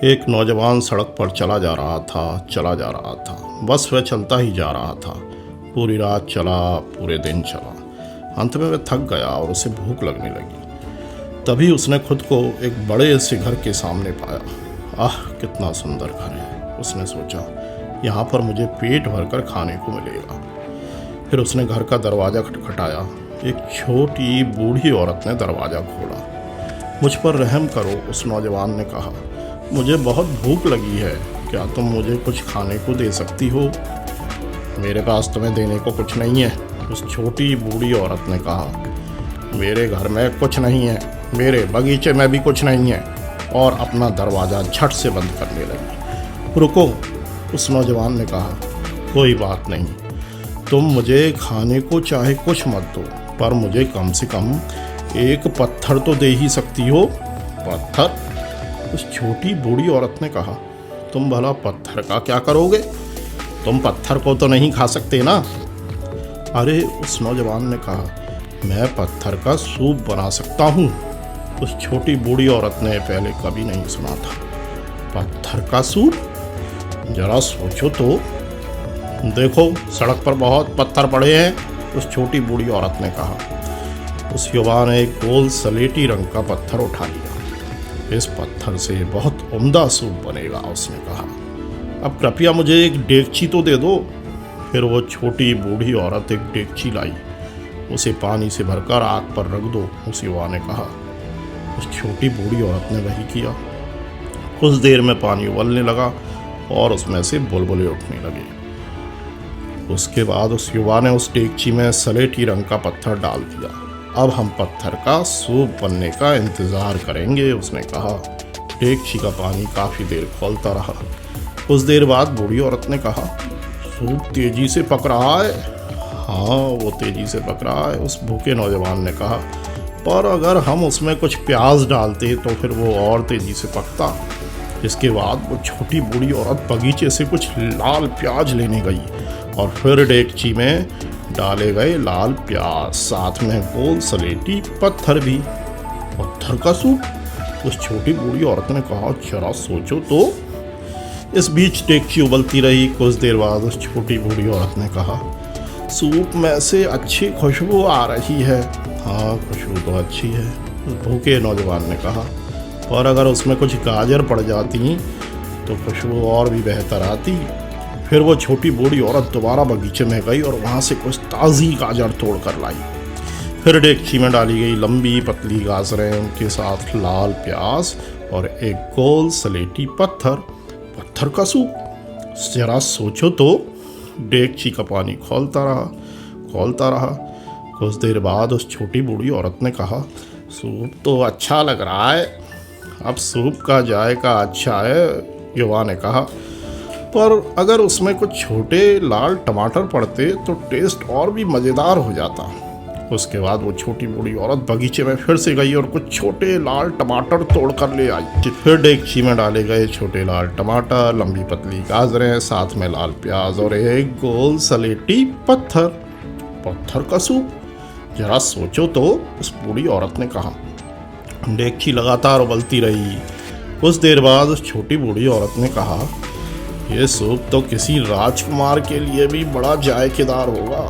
एक नौजवान सड़क पर चला जा रहा था। बस वह चलता ही जा रहा था। पूरी रात चला, पूरे दिन चला। अंत में वह थक गया और उसे भूख लगने लगी। तभी उसने खुद को एक बड़े से घर के सामने पाया। आह, कितना सुंदर घर है, उसने सोचा। यहाँ पर मुझे पेट भरकर खाने को मिलेगा। फिर उसने घर का दरवाज़ा खटखटाया। एक छोटी बूढ़ी औरत ने दरवाज़ा खोला। मुझ पर रहम करो, उस नौजवान ने कहा। मुझे बहुत भूख लगी है, क्या तुम मुझे कुछ खाने को दे सकती हो? मेरे पास तुम्हें देने को कुछ नहीं है, उस छोटी बूढ़ी औरत ने कहा। मेरे घर में कुछ नहीं है, मेरे बगीचे में भी कुछ नहीं है, और अपना दरवाज़ा झट से बंद करने लगी। रुको, उस नौजवान ने कहा। कोई बात नहीं, तुम मुझे खाने को चाहे कुछ मत दो, पर मुझे कम से कम एक पत्थर तो दे ही सकती हो। पत्थर? उस छोटी बूढ़ी औरत ने कहा। तुम भला पत्थर का क्या करोगे? तुम पत्थर को तो नहीं खा सकते ना? अरे, उस नौजवान ने कहा, मैं पत्थर का सूप बना सकता हूँ। उस छोटी बूढ़ी औरत ने पहले कभी नहीं सुना था। पत्थर का सूप? जरा सोचो तो। देखो, सड़क पर बहुत पत्थर पड़े हैं, उस छोटी बूढ़ी औरत ने कहा। उस युवा ने एक गोल सलेटी रंग का पत्थर उठा लिया। इस पत्थर से बहुत उम्दा सूप बनेगा, उसने कहा। अब कृपया मुझे एक डेगची तो दे दो। फिर वो छोटी बूढ़ी औरत एक डेगची लाई। उसे पानी से भरकर आग पर रख दो, उस युवा ने कहा। उस छोटी बूढ़ी औरत ने वही किया। कुछ देर में पानी उबलने लगा और उसमें से बुलबुले उठने लगे। उसके बाद उस युवा ने उस डेगची में सलेटी रंग का पत्थर डाल दिया। अब हम पत्थर का सूप बनने का इंतज़ार करेंगे, उसने कहा। डेगची का पानी काफ़ी देर खौलता रहा। कुछ देर बाद बूढ़ी औरत ने कहा, सूप तेजी से पक रहा है। हाँ, वो तेजी से पक रहा है, उस भूखे नौजवान ने कहा। पर अगर हम उसमें कुछ प्याज डालते तो फिर वो और तेजी से पकता। इसके बाद वो छोटी बूढ़ी औरत बगीचे से कुछ लाल प्याज लेने गई और फिर डेगची में डाले गए लाल प्याज, साथ में गोल सलेटी पत्थर भी। पत्थर का सूप? उस छोटी बूढ़ी औरत ने कहा। जरा सोचो तो। इस बीच डेगची उबलती रही। कुछ देर बाद उस छोटी बूढ़ी औरत ने कहा, सूप में से अच्छी खुशबू आ रही है। हाँ, खुशबू तो अच्छी है, उस भूखे नौजवान ने कहा। पर अगर उसमें कुछ गाजर पड़ जाती तो खुशबू और भी बेहतर आती। फिर वो छोटी बूढ़ी औरत दोबारा बगीचे में गई और वहाँ से कुछ ताज़ी गाजर तोड़ कर लाई। फिर डेगची में डाली गई लंबी पतली गाजरें, उनके साथ लाल प्याज और एक गोल सलेटी पत्थर। पत्थर का सूप? जरा सोचो तो। डेगची का पानी खौलता रहा। कुछ देर बाद उस छोटी बूढ़ी औरत ने कहा, सूप तो अच्छा लग रहा है। अब सूप का जायका अच्छा है, युवा ने कहा। पर अगर उसमें कुछ छोटे लाल टमाटर पड़ते तो टेस्ट और भी मज़ेदार हो जाता। उसके बाद वो छोटी बूढ़ी औरत बगीचे में फिर से गई और कुछ छोटे लाल टमाटर तोड़ कर ले आई। फिर डेगची में डाले गए छोटे लाल टमाटर, लंबी पतली गाजरें, साथ में लाल प्याज और एक गोल सलेटी पत्थर। पत्थर का सूप? जरा सोचो तो, उस बूढ़ी औरत ने कहा। डेगची लगातार उबलती रही। कुछ देर बाद उस छोटी बूढ़ी औरत ने कहा, ये सूप तो किसी राजकुमार के लिए भी बड़ा जायकेदार होगा।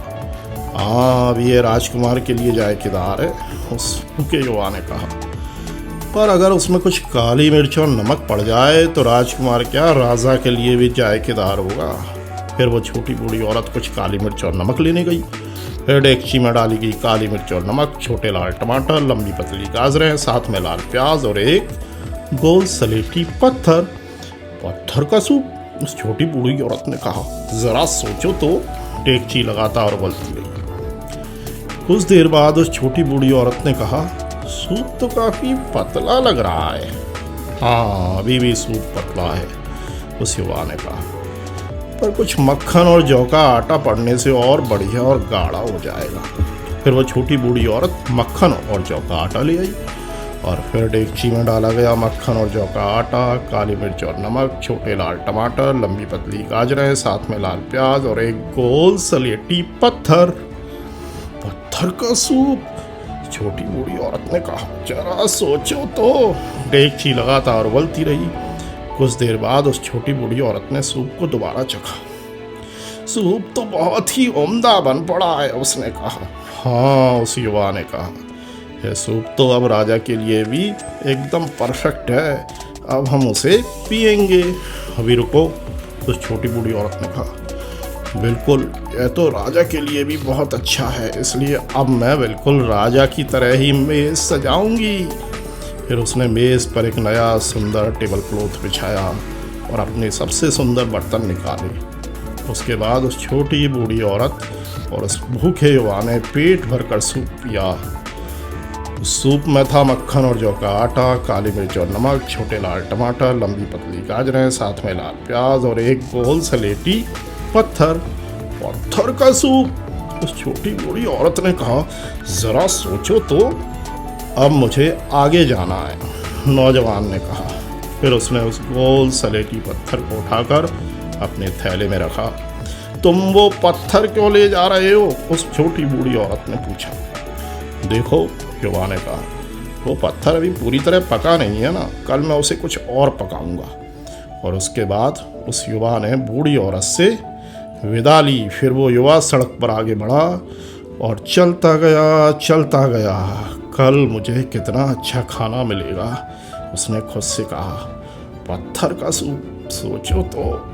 हाँ, अब ये राजकुमार के लिए जायकेदार है, उस भूखे युवा ने कहा। पर अगर उसमें कुछ काली मिर्च और नमक पड़ जाए तो राजकुमार क्या, राजा के लिए भी जायकेदार होगा। फिर वो छोटी बूढ़ी औरत कुछ काली मिर्च और नमक लेने गई। फिर डेगची में डाली गई काली मिर्च और नमक, छोटे लाल टमाटर, लंबी पतली गाजरें, साथ में लाल प्याज और एक गोल सलेटी पत्थर। पत्थर का सूप? उस छोटी बूढ़ी औरत ने कहा। जरा सोचो तो। डेगची लगातार उबलती रही। कुछ देर बाद उस छोटी बूढ़ी औरत ने कहा, सूप तो काफी पतला लग रहा है। हाँ, अभी भी सूप पतला है, उस युवा ने कहा। पर कुछ मक्खन और जौ का आटा पड़ने से और बढ़िया और गाढ़ा हो जाएगा। फिर वो छोटी बूढ़ी औरत मक्खन और जौ का आटा ले आई और फिर डेगची में डाला गया मक्खन और जौ का आटा, काली मिर्च और नमक, छोटे लाल टमाटर, लंबी पतली गाजरें, साथ में लाल प्याज और एक गोल सलेटी पत्थर। पत्थर का सूप? छोटी बूढ़ी औरत ने कहा। जरा सोचो तो। डेगची लगातार उबलती रही। कुछ देर बाद उस छोटी बूढ़ी औरत ने सूप को दोबारा चखा। सूप तो बहुत ही उम्दा बन पड़ा है, उसने कहा। हाँ, उस युवा ने कहा, यह सूप तो अब राजा के लिए भी एकदम परफेक्ट है, अब हम उसे पिएंगे। अभी रुको, उस छोटी बूढ़ी औरत ने कहा। बिल्कुल, यह तो राजा के लिए भी बहुत अच्छा है, इसलिए अब मैं बिल्कुल राजा की तरह ही मेज़ सजाऊंगी। फिर उसने मेज़ पर एक नया सुंदर टेबल क्लॉथ बिछाया और अपने सबसे सुंदर बर्तन निकाले। उसके बाद उस छोटी बूढ़ी औरत और उस भूखे युवा ने पेट भरकर सूप पिया। उस सूप में था मक्खन और जौ का आटा, काली मिर्च और नमक, छोटे लाल टमाटर, लंबी पतली गाजरें, साथ में लाल प्याज और एक गोल सलेटी पत्थर। पत्थर का सूप! उस छोटी बूढ़ी औरत ने कहा। जरा सोचो तो, अब मुझे आगे जाना है, नौजवान ने कहा। फिर उसने उस गोल सलेटी पत्थर को उठाकर अपने थैले में रखा। तुम वो पत्थर क्यों ले जा रहे हो? उस छोटी बूढ़ी औरत ने पूछा। देखो, युवा ने कहा, वो पत्थर अभी पूरी तरह पका नहीं है ना, कल मैं उसे कुछ और पकाऊंगा। और उसके बाद उस युवा ने बूढ़ी औरत से विदा ली। फिर वो युवा सड़क पर आगे बढ़ा और चलता गया। कल मुझे कितना अच्छा खाना मिलेगा, उसने खुद से कहा। पत्थर का सूप, सोचो तो।